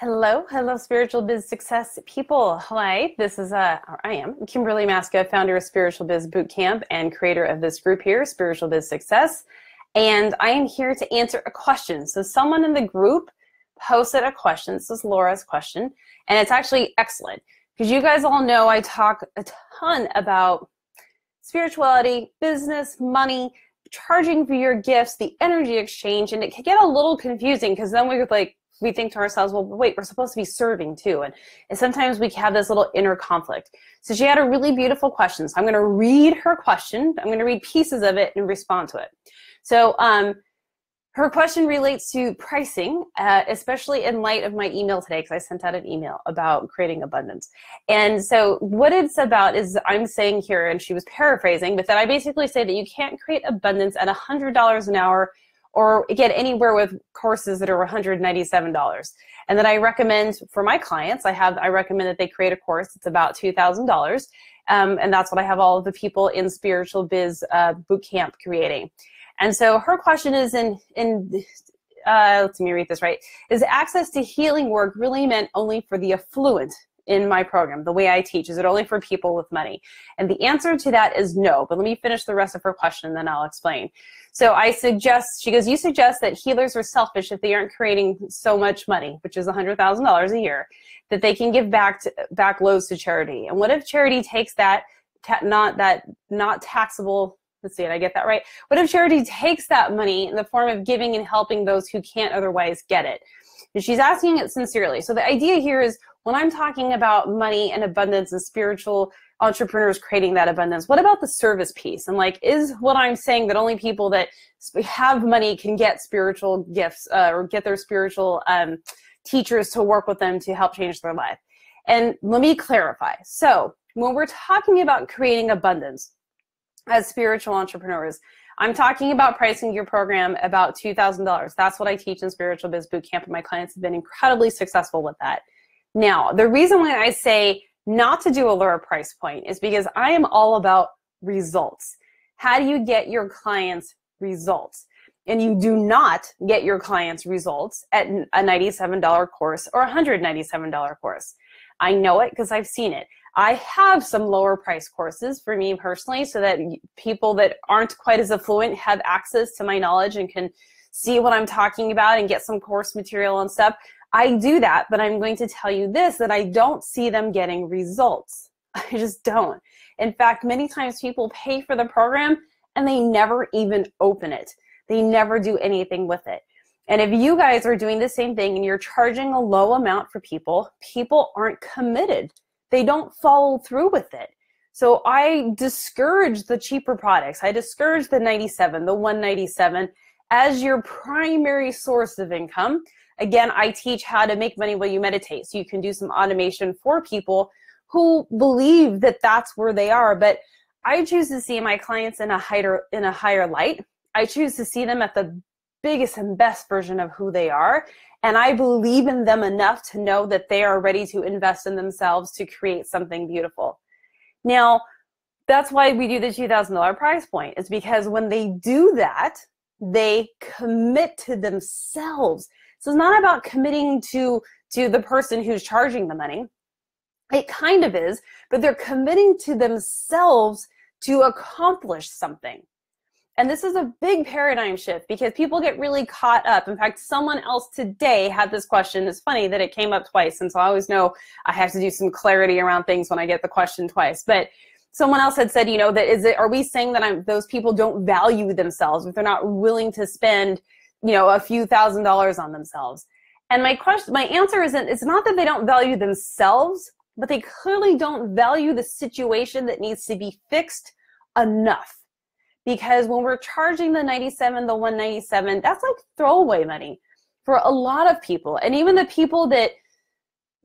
Hello, hello, spiritual biz success people. Hi, I am Kimberly Maska, founder of Spiritual Biz Bootcamp and creator of this group here, Spiritual Biz Success. And I am here to answer a question. So someone in the group posted a question. This is Laura's question, and it's actually excellent because you guys all know I talk a ton about spirituality, business, money, charging for your gifts, the energy exchange, and it can get a little confusing because then we think to ourselves, well, wait, we're supposed to be serving too. And sometimes we have this little inner conflict. So she had a really beautiful question. So I'm going to read her question. I'm going to read pieces of it and respond to it. So her question relates to pricing, especially in light of my email today, because I sent out an email about creating abundance. And so what it's about is I'm saying here, and she was paraphrasing, but that I basically say that you can't create abundance at $100 an hour or get anywhere with courses that are $197. And that I recommend for my clients, I recommend that they create a course that's about $2,000. And that's what I have all of the people in Spiritual Biz Bootcamp creating. And so her question is let me read this right. Is access to healing work really meant only for the affluent in my program, the way I teach? Is it only for people with money? And the answer to that is no, but let me finish the rest of her question and then I'll explain. So she goes, you suggest that healers are selfish if they aren't creating so much money, which is $100,000 a year, that they can give back loads to charity. And what if charity takes that, not taxable, let's see, did I get that right? What if charity takes that money in the form of giving and helping those who can't otherwise get it? And she's asking it sincerely. So the idea here is when I'm talking about money and abundance and spiritual entrepreneurs creating that abundance, what about the service piece? And is what I'm saying that only people that have money can get spiritual gifts or get their spiritual teachers to work with them to help change their life? And let me clarify. So when we're talking about creating abundance as spiritual entrepreneurs, I'm talking about pricing your program about $2,000. That's what I teach in Spiritual Biz Bootcamp, and my clients have been incredibly successful with that. Now, the reason why I say not to do a lower price point is because I am all about results. How do you get your clients results? And you do not get your clients results at a $97 course or a $197 course. I know it because I've seen it. I have some lower price courses for me personally so that people that aren't quite as affluent have access to my knowledge and can see what I'm talking about and get some course material and stuff. I do that, but I'm going to tell you this, that I don't see them getting results. I just don't. In fact, many times people pay for the program and they never even open it. They never do anything with it. And if you guys are doing the same thing and you're charging a low amount for people, people aren't committed. They don't follow through with it. So I discourage the cheaper products. I discourage the 97, the 197 as your primary source of income. Again, I teach how to make money while you meditate. So you can do some automation for people who believe that that's where they are. But I choose to see my clients in a higher light. I choose to see them at the biggest and best version of who they are. And I believe in them enough to know that they are ready to invest in themselves to create something beautiful. Now, that's why we do the $2,000 price point. It's because when they do that, they commit to themselves. So it's not about committing to the person who's charging the money. It kind of is, but they're committing to themselves to accomplish something. And this is a big paradigm shift because people get really caught up. In fact, someone else today had this question. It's funny that it came up twice. And so I always know I have to do some clarity around things when I get the question twice. But someone else had said, are we saying that those people don't value themselves if they're not willing to spend, a few $1,000s on themselves? And my answer isn't, it's not that they don't value themselves, but they clearly don't value the situation that needs to be fixed enough. Because when we're charging the 97, the 197, that's like throwaway money for a lot of people. And even the people that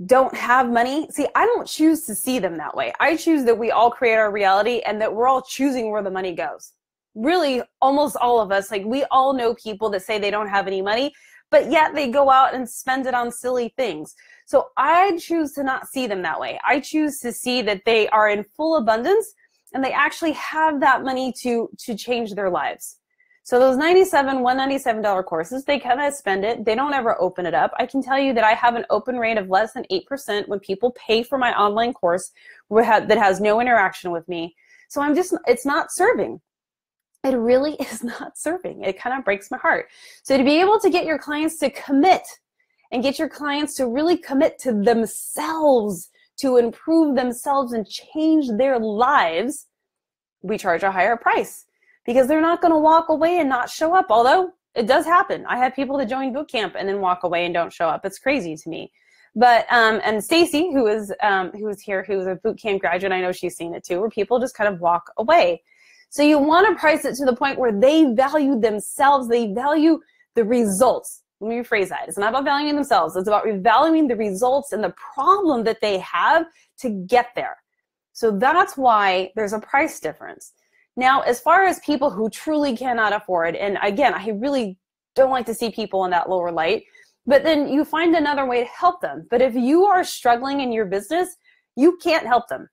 don't have money, see, I don't choose to see them that way. I choose that we all create our reality and that we're all choosing where the money goes. Really, almost all of us, we all know people that say they don't have any money, but yet they go out and spend it on silly things. So I choose to not see them that way. I choose to see that they are in full abundance and they actually have that money to change their lives. So those $197 courses, they kind of spend it. They don't ever open it up. I can tell you that I have an open rate of less than 8% when people pay for my online course that has no interaction with me. So it's not serving. It really is not serving. It kind of breaks my heart. So to be able to get your clients to commit and get your clients to really commit to themselves, to improve themselves and change their lives, we charge a higher price because they're not going to walk away and not show up. Although it does happen. I have people that join boot camp and then walk away and don't show up. It's crazy to me. But and Stacy, who is here, who is a boot camp graduate, I know she's seen it too, where people just kind of walk away. So you want to price it to the point where they value themselves, they value the results. Let me rephrase that. It's not about valuing themselves. It's about valuing the results and the problem that they have to get there. So that's why there's a price difference. Now, as far as people who truly cannot afford, and again, I really don't like to see people in that lower light, but then you find another way to help them. But if you are struggling in your business, you can't help them.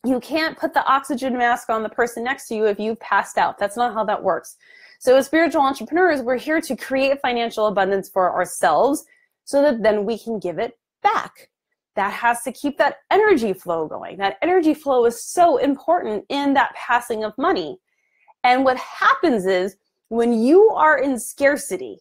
You can't put the oxygen mask on the person next to you if you've passed out. That's not how that works. So as spiritual entrepreneurs, we're here to create financial abundance for ourselves so that then we can give it back. That has to keep that energy flow going. That energy flow is so important in that passing of money. And what happens is when you are in scarcity,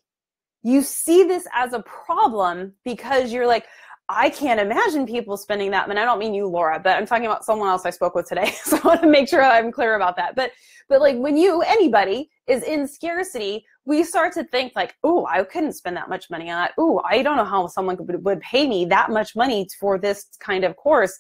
you see this as a problem because you're like, I can't imagine people spending that. And I don't mean you, Laura, but I'm talking about someone else I spoke with today. So I want to make sure I'm clear about that. But like when anybody is in scarcity, we start to think like, oh, I couldn't spend that much money on that. Oh, I don't know how someone would pay me that much money for this kind of course.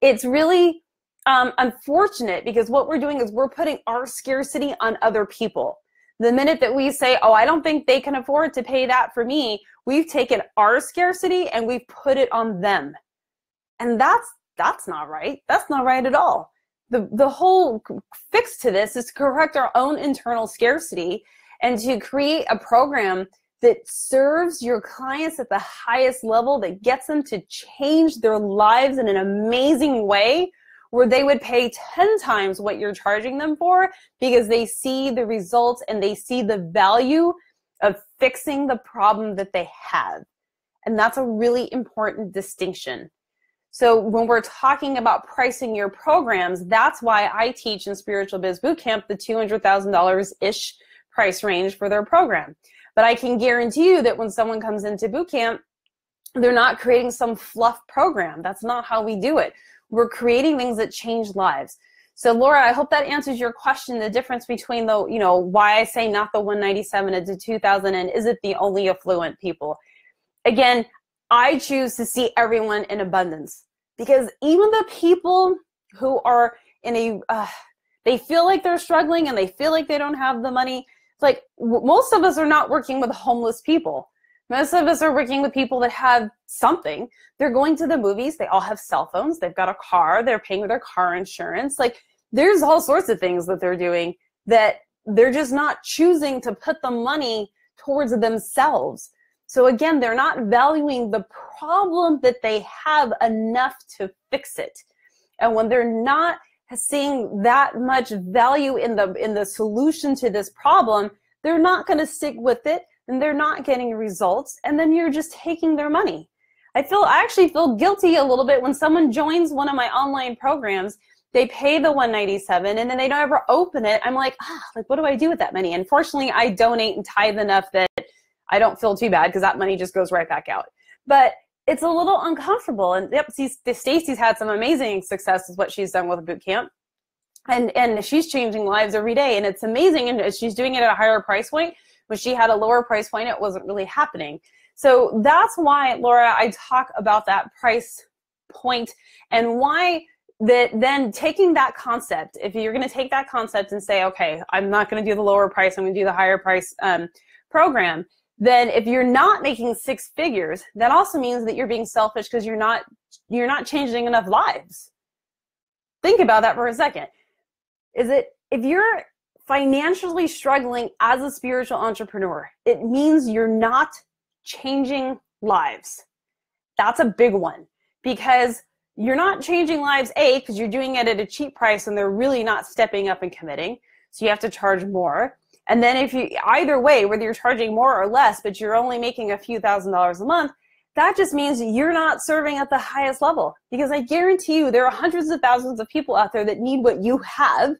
It's really unfortunate because what we're doing is we're putting our scarcity on other people. The minute that we say, oh, I don't think they can afford to pay that for me, we've taken our scarcity and we've put it on them. And that's not right. That's not right at all. The whole fix to this is to correct our own internal scarcity and to create a program that serves your clients at the highest level, that gets them to change their lives in an amazing way, where they would pay 10 times what you're charging them for because they see the results and they see the value of fixing the problem that they have. And that's a really important distinction. So when we're talking about pricing your programs, that's why I teach in Spiritual Biz Bootcamp the $200,000-ish price range for their program. But I can guarantee you that when someone comes into bootcamp, they're not creating some fluff program. That's not how we do it. We're creating things that change lives. So Laura, I hope that answers your question, the difference between the, why I say not the 197 and the 2000 and is it the only affluent people? Again, I choose to see everyone in abundance because even the people who are in they feel like they're struggling and they feel like they don't have the money. Like most of us are not working with homeless people. Most of us are working with people that have something. They're going to the movies. They all have cell phones. They've got a car. They're paying with their car insurance. Like there's all sorts of things that they're doing that they're just not choosing to put the money towards themselves. So again, they're not valuing the problem that they have enough to fix it. And when they're not seeing that much value in the solution to this problem, they're not going to stick with it. And they're not getting results, and then you're just taking their money. I actually feel guilty a little bit when someone joins one of my online programs, they pay the $197 and then they don't ever open it. I'm like, what do I do with that money? Unfortunately, I donate and tithe enough that I don't feel too bad because that money just goes right back out. But it's a little uncomfortable. And yep, Stacy's had some amazing success with what she's done with bootcamp. And she's changing lives every day, and it's amazing. And she's doing it at a higher price point. When she had a lower price point, it wasn't really happening. So that's why, Laura, I talk about that price point and why that then taking that concept, if you're going to take that concept and say, okay, I'm not going to do the lower price, I'm going to do the higher price program, then if you're not making six figures, that also means that you're being selfish because you're not changing enough lives. Think about that for a second. If you're financially struggling as a spiritual entrepreneur, it means you're not changing lives. That's a big one because you're not changing lives, because you're doing it at a cheap price and they're really not stepping up and committing. So you have to charge more. And then if you, either way, whether you're charging more or less, but you're only making a few $1,000s a month, that just means you're not serving at the highest level. Because I guarantee you there are hundreds of thousands of people out there that need what you have.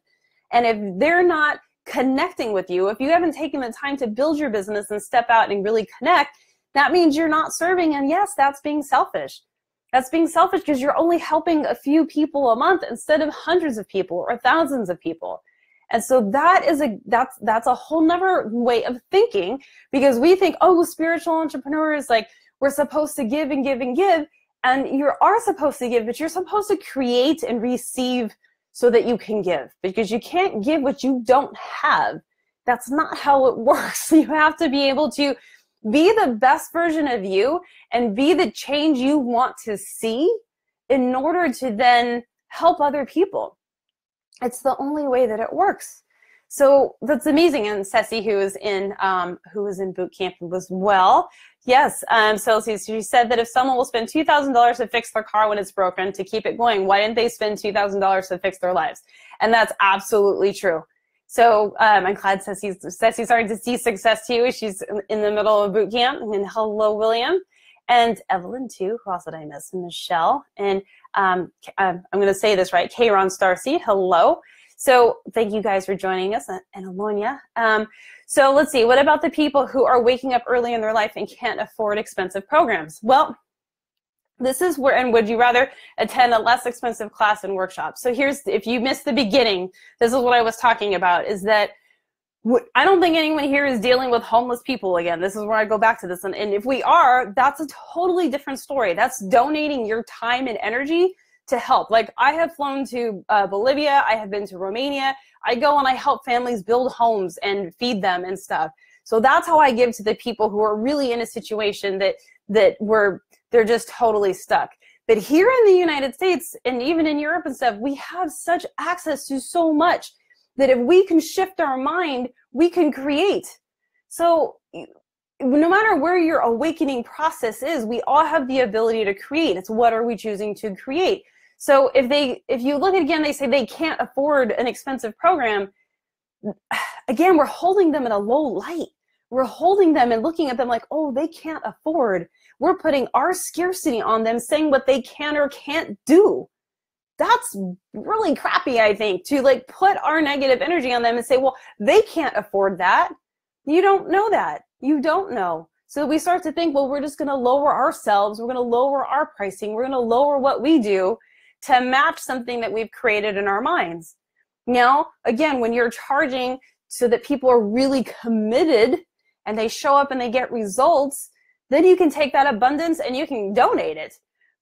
And if they're not connecting with you, if you haven't taken the time to build your business and step out and really connect, that means you're not serving. And yes, that's being selfish. That's being selfish because you're only helping a few people a month instead of hundreds of people or thousands of people. And so that's a whole nother way of thinking, because we think, oh, spiritual entrepreneurs, like, we're supposed to give and give and give. And you are supposed to give, but you're supposed to create and receive so that you can give, because you can't give what you don't have. That's not how it works. You have to be able to be the best version of you and be the change you want to see in order to then help other people. It's the only way that it works. So that's amazing. And Ceci, who was in boot camp as well. Yes. So she said that if someone will spend $2,000 to fix their car when it's broken to keep it going, why didn't they spend $2,000 to fix their lives? And that's absolutely true. So I'm glad Ceci's starting to see success too. She's in the middle of boot camp. And hello, William. And Evelyn too. Who else did I miss? Michelle. And I'm going to say this right. Kayron Starcy. Hello. So thank you guys for joining us, and Alonia. So let's see, what about the people who are waking up early in their life and can't afford expensive programs? Well, this is where, and would you rather attend a less expensive class and workshop? So here's, if you missed the beginning, this is what I was talking about, is that I don't think anyone here is dealing with homeless people again. This is where I go back to this. And if we are, that's a totally different story. That's donating your time and energy to help. Like, I have flown to Bolivia. I have been to Romania. I go and I help families build homes and feed them and stuff. So that's how I give to the people who are really in a situation that they're just totally stuck. But here in the United States and even in Europe and stuff, we have such access to so much that if we can shift our mind, we can create. So no matter where your awakening process is, we all have the ability to create. It's what are we choosing to create? So if you look at, again, they say they can't afford an expensive program. Again, we're holding them in a low light. We're holding them and looking at them like, oh, they can't afford. We're putting our scarcity on them, saying what they can or can't do. That's really crappy, I think, to like put our negative energy on them and say, well, they can't afford that. You don't know that. You don't know. So we start to think, well, we're just going to lower ourselves. We're going to lower our pricing. We're going to lower what we do to match something that we've created in our minds. Now, again, when you're charging so that people are really committed and they show up and they get results, then you can take that abundance and you can donate it.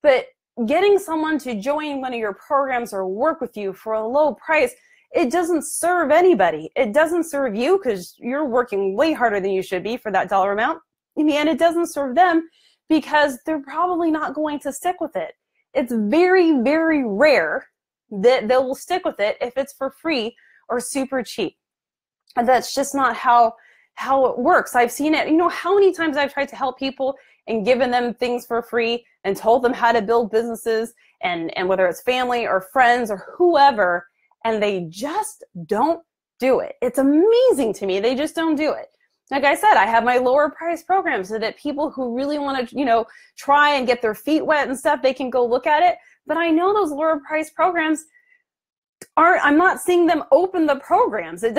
But getting someone to join one of your programs or work with you for a low price, it doesn't serve anybody. It doesn't serve you because you're working way harder than you should be for that dollar amount. And it doesn't serve them because they're probably not going to stick with it. It's very, very rare that they will stick with it if it's for free or super cheap. And that's just not how it works. I've seen it. You know how many times I've tried to help people and given them things for free and told them how to build businesses, and whether it's family or friends or whoever, and they just don't do it. It's amazing to me. They just don't do it. Like I said, I have my lower price program so that people who really want to, try and get their feet wet and stuff, they can go look at it. But I know those lower price programs I'm not seeing them open the programs. It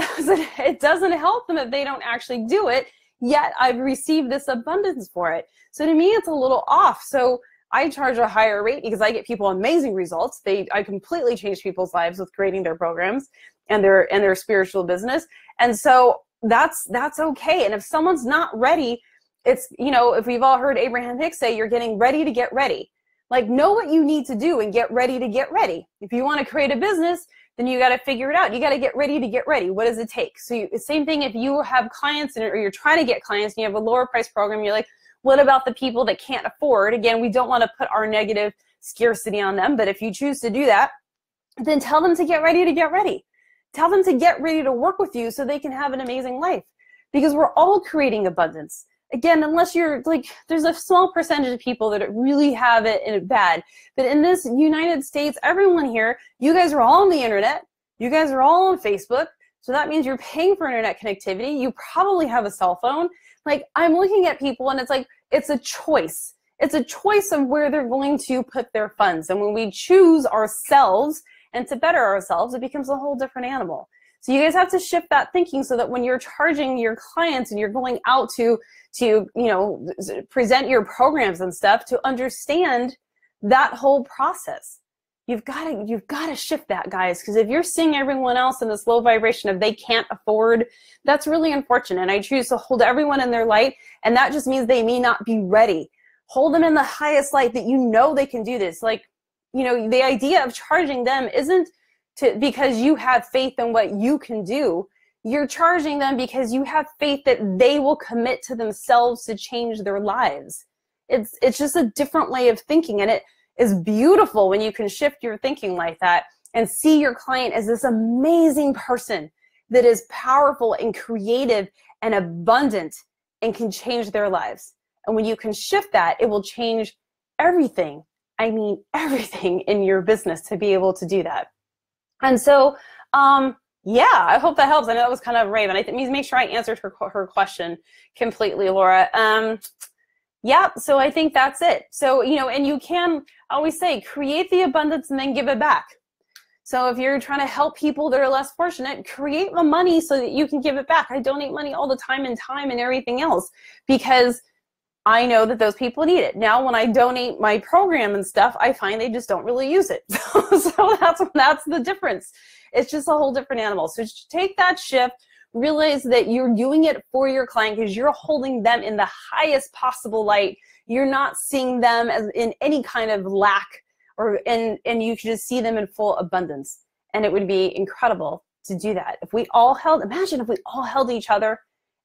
doesn't help them if they don't actually do it, yet I've received this abundance for it. So to me, it's a little off. So I charge a higher rate because I get people amazing results. I completely change people's lives with creating their programs and their spiritual business. And so that's okay. And if someone's not ready, it's, if we've all heard Abraham Hicks say, you're getting ready to get ready. Like, know what you need to do and get ready to get ready. If you want to create a business, then you got to figure it out. You got to get ready to get ready. What does it take? So same thing if you have clients or you're trying to get clients and you have a lower price program, you're like, what about the people that can't afford? Again, we don't want to put our negative scarcity on them, but if you choose to do that, then tell them to get ready to get ready. Tell them to get ready to work with you so they can have an amazing life, because we're all creating abundance. Again, unless you're like, there's a small percentage of people that really have it in bad. But in this United States, everyone here, you guys are all on the internet. You guys are all on Facebook. So that means you're paying for internet connectivity. You probably have a cell phone. Like, I'm looking at people and it's like, it's a choice. It's a choice of where they're going to put their funds. And when we choose ourselves and to better ourselves, it becomes a whole different animal. So you guys have to shift that thinking so that when you're charging your clients and you're going out to present your programs and stuff, to understand that whole process. You've got to shift that, guys, because if you're seeing everyone else in this low vibration of they can't afford, that's really unfortunate. And I choose to hold everyone in their light, and that just means they may not be ready. Hold them in the highest light that you know they can do this. Like, the idea of charging them isn't because you have faith in what you can do. You're charging them because you have faith that they will commit to themselves to change their lives. It's just a different way of thinking, and it is beautiful when you can shift your thinking like that and see your client as this amazing person that is powerful and creative and abundant and can change their lives. And when you can shift that, it will change everything. I mean, everything in your business to be able to do that. And so, yeah, I hope that helps. I know that was kind of Raven. I think make sure I answered her question completely, Laura. Yeah, so I think that's it. So, and you can always say, create the abundance and then give it back. So if you're trying to help people that are less fortunate, create the money so that you can give it back. I donate money all the time and everything else because I know that those people need it. Now, when I donate my program and stuff, I find they just don't really use it. So that's the difference. It's just a whole different animal. So just take that shift, realize that you're doing it for your client because you're holding them in the highest possible light. You're not seeing them as in any kind of lack, and you can just see them in full abundance. And it would be incredible to do that. Imagine if we all held each other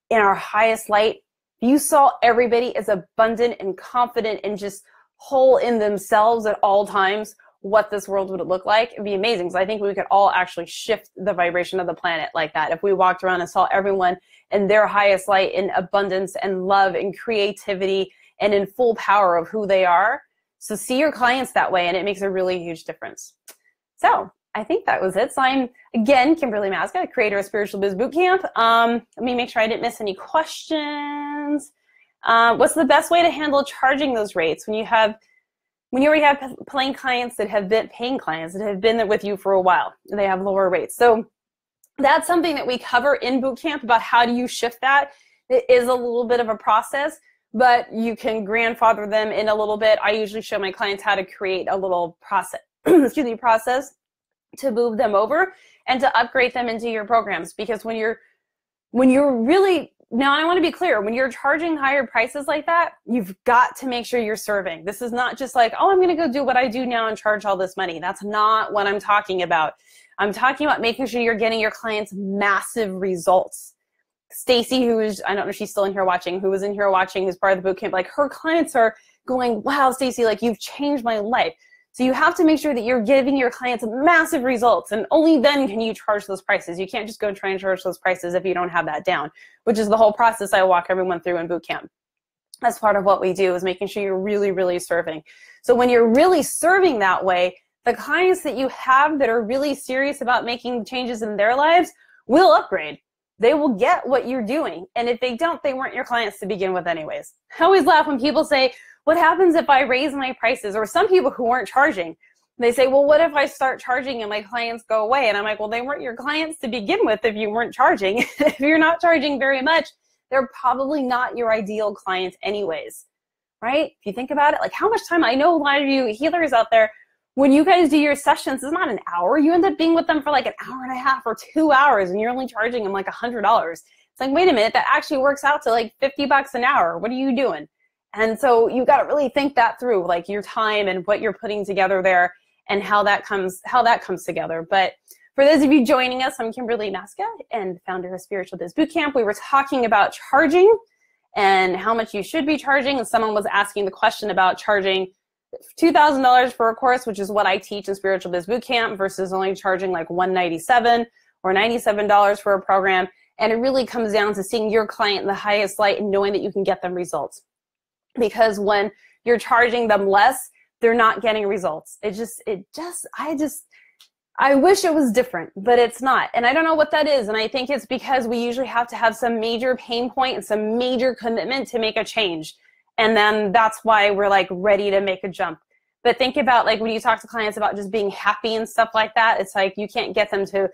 in our highest light. You saw everybody as abundant and confident and just whole in themselves at all times. What this world would look like, it'd be amazing. So I think we could all actually shift the vibration of the planet like that. If we walked around and saw everyone in their highest light, in abundance and love and creativity and in full power of who they are. So see your clients that way, and it makes a really huge difference. So I think that was it. So I'm, again, Kimberly Maska, creator of Spiritual Biz Bootcamp. Let me make sure I didn't miss any questions. What's the best way to handle charging those rates when you already have paying clients that have been there with you for a while and they have lower rates? So that's something that we cover in bootcamp about how do you shift that. It is a little bit of a process, but you can grandfather them in a little bit. I usually show my clients how to create a little process, process to move them over and to upgrade them into your programs. Because when you're really, now I want to be clear, when you're charging higher prices like that, you've got to make sure you're serving. This is not just like, oh, I'm going to go do what I do now and charge all this money. That's not what I'm talking about. I'm talking about making sure you're getting your clients massive results. Stacy, I don't know if she's still in here watching, who was in here watching, who's part of the bootcamp, like her clients are going, wow, Stacy, like you've changed my life. So you have to make sure that you're giving your clients massive results, and only then can you charge those prices. You can't just go and try and charge those prices if you don't have that down, which is the whole process I walk everyone through in bootcamp. That's part of what we do, is making sure you're really, really serving. So when you're really serving that way, the clients that you have that are really serious about making changes in their lives will upgrade. They will get what you're doing. And if they don't, they weren't your clients to begin with anyways. I always laugh when people say, what happens if I raise my prices? Or some people who weren't charging, they say, well, what if I start charging and my clients go away? And I'm like, well, they weren't your clients to begin with if you weren't charging. If you're not charging very much, they're probably not your ideal clients anyways, right? If you think about it, like how much time, I know a lot of you healers out there, when you guys do your sessions, it's not an hour. You end up being with them for like an hour and a half or 2 hours, and you're only charging them like $100. It's like, wait a minute, that actually works out to like $50 an hour. What are you doing? And so you got to really think that through, like your time and what you're putting together there and how that comes together. But for those of you joining us, I'm Kimberly Maska and founder of Spiritual Biz Bootcamp. We were talking about charging and how much you should be charging. And someone was asking the question about charging $2,000 for a course, which is what I teach in Spiritual Biz Bootcamp, versus only charging like $197 or $97 for a program. And it really comes down to seeing your client in the highest light and knowing that you can get them results. Because when you're charging them less, they're not getting results. I wish it was different, but it's not. And I don't know what that is. And I think it's because we usually have to have some major pain point and some major commitment to make a change. And then that's why we're like ready to make a jump. But think about like when you talk to clients about just being happy and stuff like that, it's like you can't get them to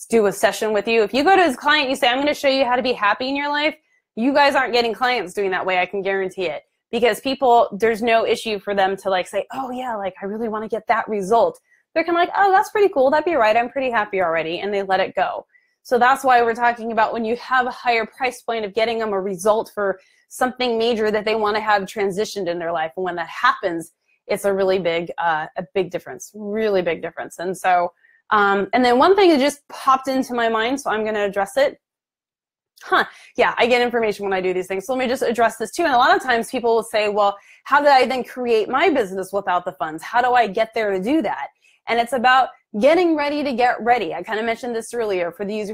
do a session with you. If you go to his client, you say, I'm going to show you how to be happy in your life. You guys aren't getting clients doing that way. I can guarantee it. Because people, there's no issue for them to like say, oh yeah, like I really want to get that result. They're kind of like, oh, that's pretty cool. That'd be right. I'm pretty happy already. And they let it go. So that's why we're talking about when you have a higher price point of getting them a result for something major that they want to have transitioned in their life. And when that happens, it's a really big, difference, really big difference. And so, and then one thing that just popped into my mind, so I'm going to address it. Yeah, I get information when I do these things. So let me just address this too. And a lot of times people will say, well, how did I then create my business without the funds? How do I get there to do that? And it's about getting ready to get ready. I kind of mentioned this earlier. For those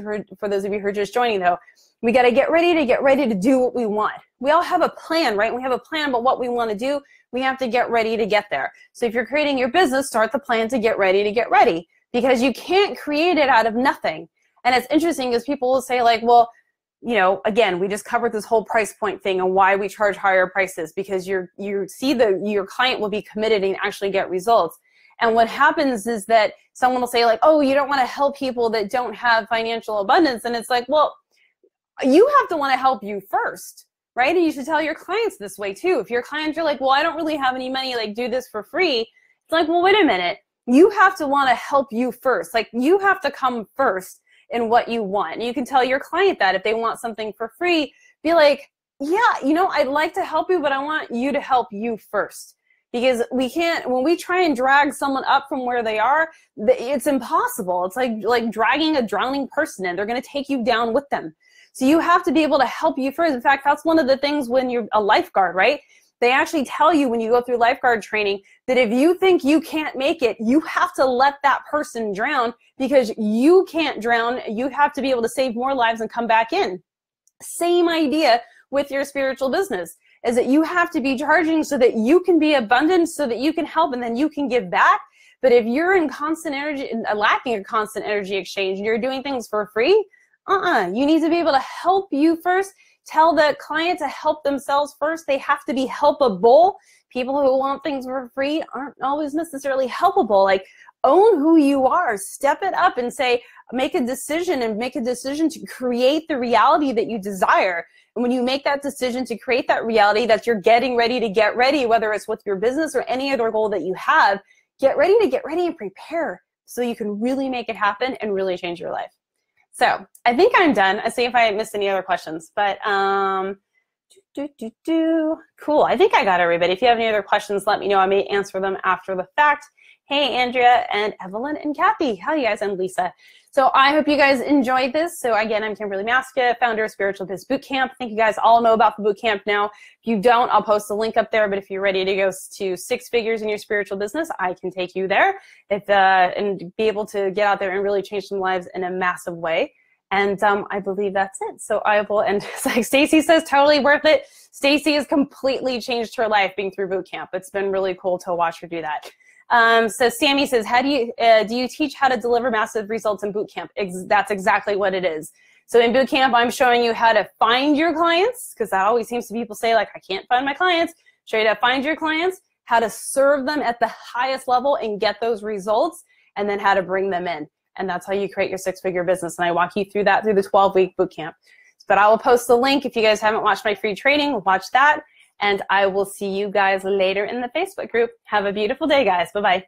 of you who are just joining though, we got to get ready to do what we want. We all have a plan, right? We have a plan about what we want to do. We have to get ready to get there. So if you're creating your business, start the plan to get ready, because you can't create it out of nothing. And it's interesting because people will say like, well, you know, again, we just covered this whole price point thing and why we charge higher prices, because your client will be committed and actually get results. And what happens is that someone will say like, oh, you don't want to help people that don't have financial abundance. And it's like, well, you have to want to help you first, right? And you should tell your clients this way too. If your clients are like, well, I don't really have any money, like do this for free. It's like, well, wait a minute. You have to want to help you first. Like you have to come first in what you want. And you can tell your client that if they want something for free, be like, yeah, you know, I'd like to help you, but I want you to help you first. Because we can't, when we try and drag someone up from where they are, it's impossible. It's like dragging a drowning person in. They're going to take you down with them. So you have to be able to help you first. In fact, that's one of the things when you're a lifeguard, right? They actually tell you when you go through lifeguard training that if you think you can't make it, you have to let that person drown, because you can't drown. You have to be able to save more lives and come back in. Same idea with your spiritual business, is that you have to be charging so that you can be abundant, so that you can help and then you can give back. But if you're in constant energy, lacking a constant energy exchange, and you're doing things for free, you need to be able to help you first. Tell the client to help themselves first. They have to be helpable. People who want things for free aren't always necessarily helpable. Like, own who you are. Step it up and say, make a decision to create the reality that you desire. And when you make that decision to create that reality that you're getting ready to get ready, whether it's with your business or any other goal that you have, get ready and prepare so you can really make it happen and really change your life. So I think I'm done. I'll see if I missed any other questions, but cool. I think I got everybody. If you have any other questions, let me know. I may answer them after the fact. Hey, Andrea and Evelyn and Kathy. How are you guys? And Lisa. So I hope you guys enjoyed this. So again, I'm Kimberly Maska, founder of Spiritual Biz Bootcamp. I think you guys all know about the bootcamp now. If you don't, I'll post a link up there. But if you're ready to go to 6 figures in your spiritual business, I can take you there and be able to get out there and really change some lives in a massive way. And I believe that's it. So I will, and it's like Stacy says, totally worth it. Stacy has completely changed her life being through bootcamp. It's been really cool to watch her do that. So Sammy says, how do you teach how to deliver massive results in bootcamp? That's exactly what it is. So in bootcamp, I'm showing you how to find your clients, because that always seems to people say like, I can't find my clients. Show you how to find your clients, how to serve them at the highest level and get those results, and then how to bring them in. And that's how you create your 6-figure business. And I walk you through that through the 12-week bootcamp. But I will post the link. If you guys haven't watched my free training, watch that. And I will see you guys later in the Facebook group. Have a beautiful day, guys. Bye-bye.